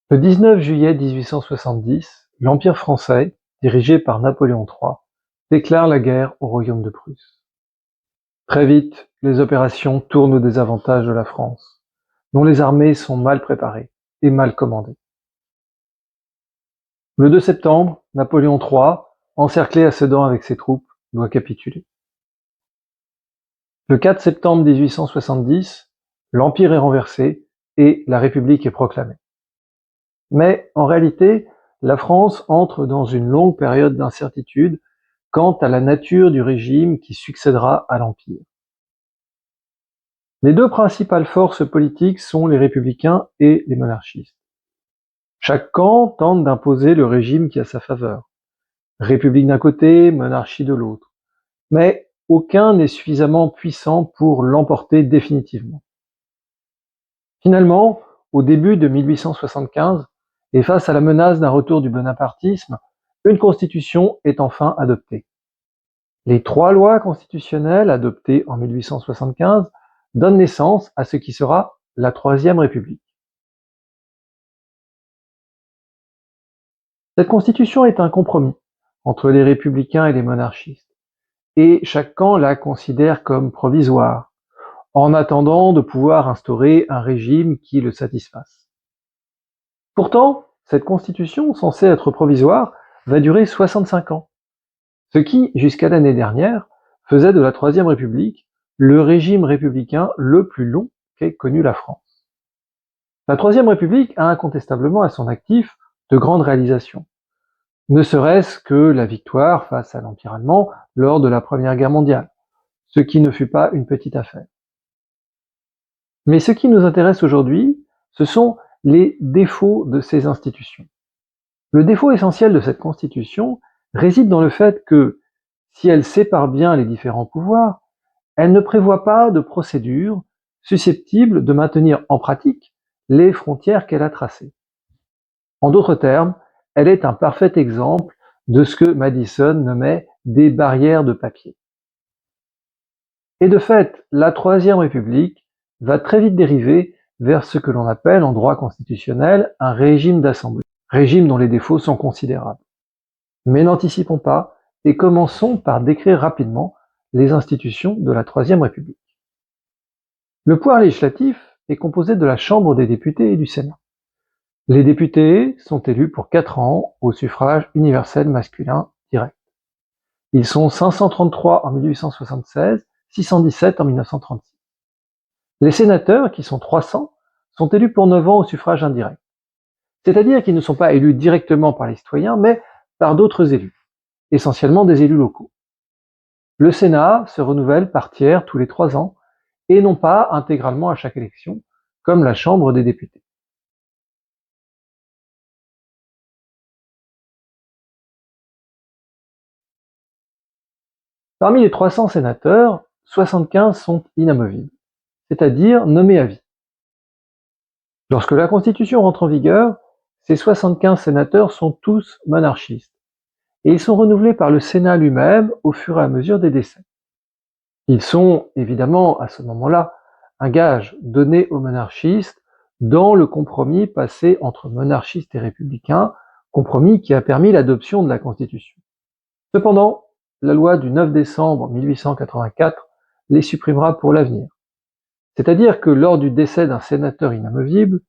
Le 19 juillet 1870, l'Empire français, dirigé par Napoléon III, déclare la guerre au royaume de Prusse. Très vite, les opérations tournent au désavantage de la France, dont les armées sont mal préparées et mal commandées. Le 2 septembre, Napoléon III, encerclé à Sedan avec ses troupes, doit capituler. Le 4 septembre 1870, l'Empire est renversé et la République est proclamée. Mais en réalité, la France entre dans une longue période d'incertitude quant à la nature du régime qui succédera à l'Empire. Les deux principales forces politiques sont les républicains et les monarchistes. Chaque camp tente d'imposer le régime qui a sa faveur. République d'un côté, monarchie de l'autre. Mais aucun n'est suffisamment puissant pour l'emporter définitivement. Finalement, au début de 1875, et face à la menace d'un retour du bonapartisme, une constitution est enfin adoptée. Les 3 lois constitutionnelles adoptées en 1875 donnent naissance à ce qui sera la Troisième République. Cette constitution est un compromis entre les républicains et les monarchistes, et chaque camp la considère comme provisoire, en attendant de pouvoir instaurer un régime qui le satisfasse. Pourtant, cette constitution, censée être provisoire, va durer 65 ans, ce qui, jusqu'à l'année dernière, faisait de la Troisième République le régime républicain le plus long qu'ait connu la France. La Troisième République a incontestablement à son actif de grandes réalisations, ne serait-ce que la victoire face à l'Empire allemand lors de la Première Guerre mondiale, ce qui ne fut pas une petite affaire. Mais ce qui nous intéresse aujourd'hui, ce sont les défauts de ces institutions. Le défaut essentiel de cette constitution réside dans le fait que, si elle sépare bien les différents pouvoirs, elle ne prévoit pas de procédure susceptible de maintenir en pratique les frontières qu'elle a tracées. En d'autres termes, elle est un parfait exemple de ce que Madison nommait des barrières de papier. Et de fait, la Troisième République va très vite dériver vers ce que l'on appelle en droit constitutionnel un régime d'assemblée, régime dont les défauts sont considérables. Mais n'anticipons pas et commençons par décrire rapidement les institutions de la Troisième République. Le pouvoir législatif est composé de la Chambre des députés et du Sénat. Les députés sont élus pour 4 ans au suffrage universel masculin direct. Ils sont 533 en 1876, 617 en 1936. Les sénateurs, qui sont 300, sont élus pour 9 ans au suffrage indirect. C'est-à-dire qu'ils ne sont pas élus directement par les citoyens, mais par d'autres élus, essentiellement des élus locaux. Le Sénat se renouvelle par tiers tous les 3 ans, et non pas intégralement à chaque élection, comme la Chambre des députés. Parmi les 300 sénateurs, 75 sont inamovibles, c'est-à-dire nommés à vie. Lorsque la Constitution rentre en vigueur, ces 75 sénateurs sont tous monarchistes, et ils sont renouvelés par le Sénat lui-même au fur et à mesure des décès. Ils sont évidemment, à ce moment-là, un gage donné aux monarchistes dans le compromis passé entre monarchistes et républicains, compromis qui a permis l'adoption de la Constitution. Cependant, la loi du 9 décembre 1884 les supprimera pour l'avenir. C'est-à-dire que lors du décès d'un sénateur inamovible,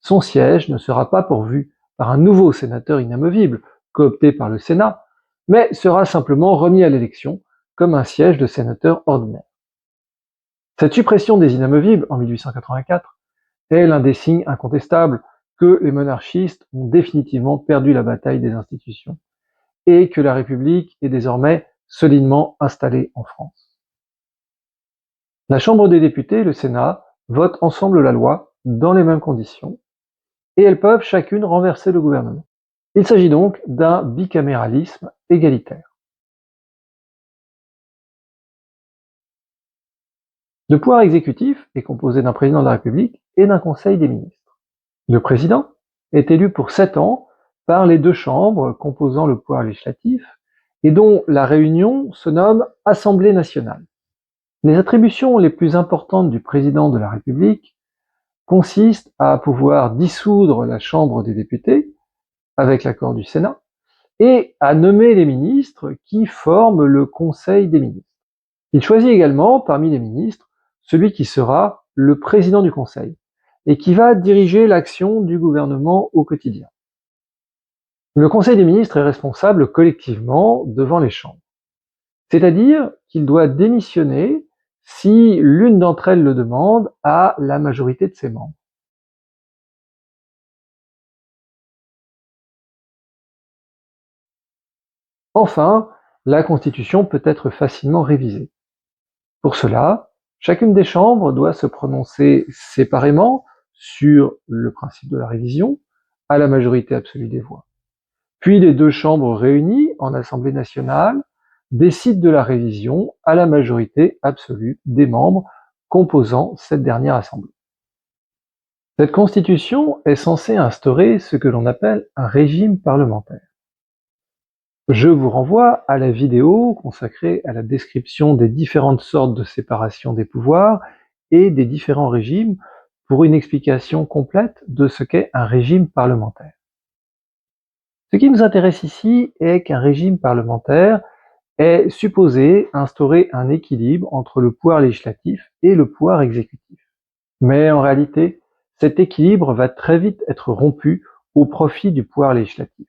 son siège ne sera pas pourvu par un nouveau sénateur inamovible, coopté par le Sénat, mais sera simplement remis à l'élection comme un siège de sénateur ordinaire. Cette suppression des inamovibles en 1884 est l'un des signes incontestables que les monarchistes ont définitivement perdu la bataille des institutions et que la République est désormais solidement installée en France. La Chambre des députés et le Sénat votent ensemble la loi dans les mêmes conditions et elles peuvent chacune renverser le gouvernement. Il s'agit donc d'un bicaméralisme égalitaire. Le pouvoir exécutif est composé d'un président de la République et d'un conseil des ministres. Le président est élu pour 7 ans par les 2 chambres composant le pouvoir législatif et dont la réunion se nomme Assemblée nationale. Les attributions les plus importantes du président de la République consiste à pouvoir dissoudre la Chambre des députés, avec l'accord du Sénat, et à nommer les ministres qui forment le Conseil des ministres. Il choisit également, parmi les ministres, celui qui sera le président du Conseil, et qui va diriger l'action du gouvernement au quotidien. Le Conseil des ministres est responsable collectivement devant les chambres. C'est-à-dire qu'il doit démissionner si l'une d'entre elles le demande à la majorité de ses membres. Enfin, la Constitution peut être facilement révisée. Pour cela, chacune des chambres doit se prononcer séparément sur le principe de la révision, à la majorité absolue des voix. Puis les deux chambres réunies en Assemblée nationale décident de la révision à la majorité absolue des membres composant cette dernière assemblée. Cette constitution est censée instaurer ce que l'on appelle un régime parlementaire. Je vous renvoie à la vidéo consacrée à la description des différentes sortes de séparation des pouvoirs et des différents régimes pour une explication complète de ce qu'est un régime parlementaire. Ce qui nous intéresse ici est qu'un régime parlementaire est supposé instaurer un équilibre entre le pouvoir législatif et le pouvoir exécutif. Mais en réalité, cet équilibre va très vite être rompu au profit du pouvoir législatif.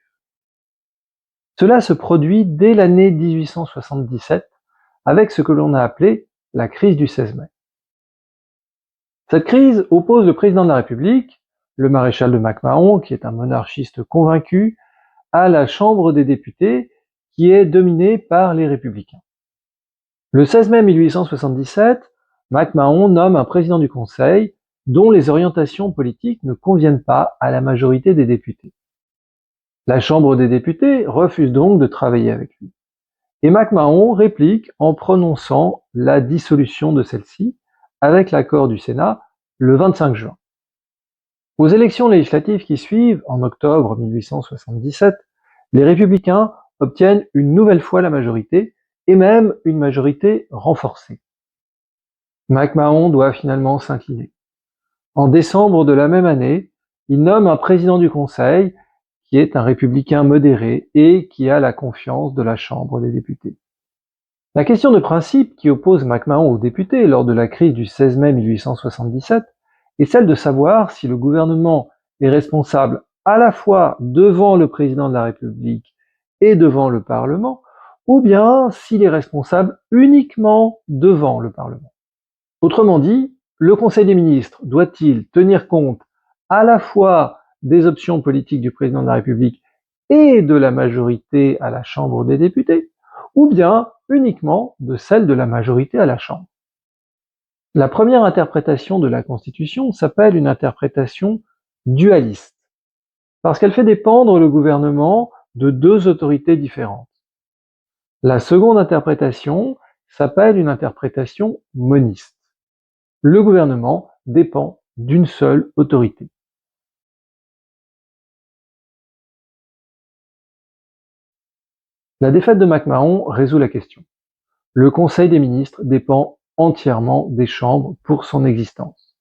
Cela se produit dès l'année 1877 avec ce que l'on a appelé la crise du 16 mai. Cette crise oppose le président de la République, le maréchal de MacMahon, qui est un monarchiste convaincu, à la Chambre des députés, qui est dominée par les républicains. Le 16 mai 1877, MacMahon nomme un président du Conseil dont les orientations politiques ne conviennent pas à la majorité des députés. La Chambre des députés refuse donc de travailler avec lui. Et MacMahon réplique en prononçant la dissolution de celle-ci, avec l'accord du Sénat, le 25 juin. Aux élections législatives qui suivent, en octobre 1877, les républicains obtiennent une nouvelle fois la majorité, et même une majorité renforcée. MacMahon doit finalement s'incliner. En décembre de la même année, il nomme un président du Conseil qui est un républicain modéré et qui a la confiance de la Chambre des députés. La question de principe qui oppose MacMahon aux députés lors de la crise du 16 mai 1877 est celle de savoir si le gouvernement est responsable à la fois devant le président de la République et devant le Parlement, ou bien s'il est responsable uniquement devant le Parlement. Autrement dit, le Conseil des ministres doit-il tenir compte à la fois des options politiques du président de la République et de la majorité à la Chambre des députés, ou bien uniquement de celle de la majorité à la Chambre. La première interprétation de la Constitution s'appelle une interprétation dualiste, parce qu'elle fait dépendre le gouvernement de deux autorités différentes. La seconde interprétation s'appelle une interprétation moniste. Le gouvernement dépend d'une seule autorité. La défaite de MacMahon résout la question. Le Conseil des ministres dépend entièrement des chambres pour son existence.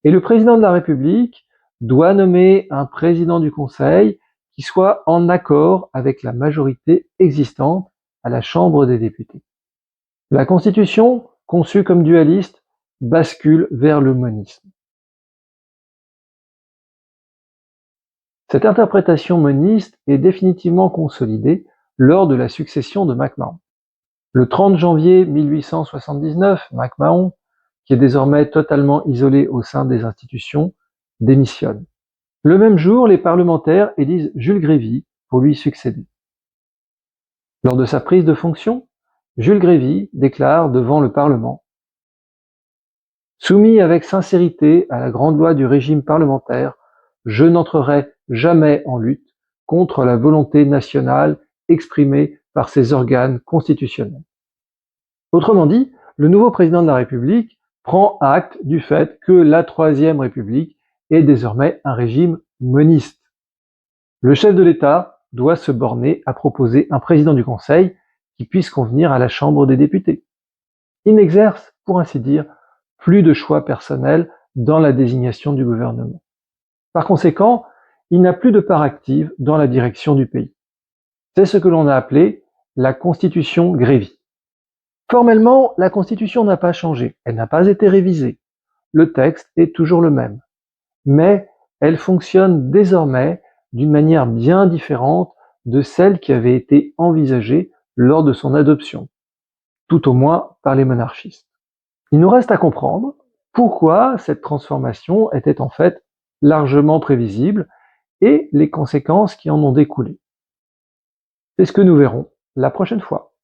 Et le président de la République doit nommer un président du Conseil qui soit en accord avec la majorité existante à la Chambre des députés. La Constitution, conçue comme dualiste, bascule vers le monisme. Cette interprétation moniste est définitivement consolidée lors de la succession de MacMahon. Le 30 janvier 1879, MacMahon, qui est désormais totalement isolé au sein des institutions, démissionne. Le même jour, les parlementaires élisent Jules Grévy pour lui succéder. Lors de sa prise de fonction, Jules Grévy déclare devant le Parlement: « Soumis avec sincérité à la grande loi du régime parlementaire, je n'entrerai jamais en lutte contre la volonté nationale exprimée par ses organes constitutionnels. » Autrement dit, le nouveau président de la République prend acte du fait que la Troisième République est désormais un régime moniste. Le chef de l'État doit se borner à proposer un président du Conseil qui puisse convenir à la Chambre des députés. Il n'exerce, pour ainsi dire, plus de choix personnel dans la désignation du gouvernement. Par conséquent, il n'a plus de part active dans la direction du pays. C'est ce que l'on a appelé la Constitution Grévy. Formellement, la Constitution n'a pas changé, elle n'a pas été révisée. Le texte est toujours le même. Mais elle fonctionne désormais d'une manière bien différente de celle qui avait été envisagée lors de son adoption, tout au moins par les monarchistes. Il nous reste à comprendre pourquoi cette transformation était en fait largement prévisible et les conséquences qui en ont découlé. C'est ce que nous verrons la prochaine fois.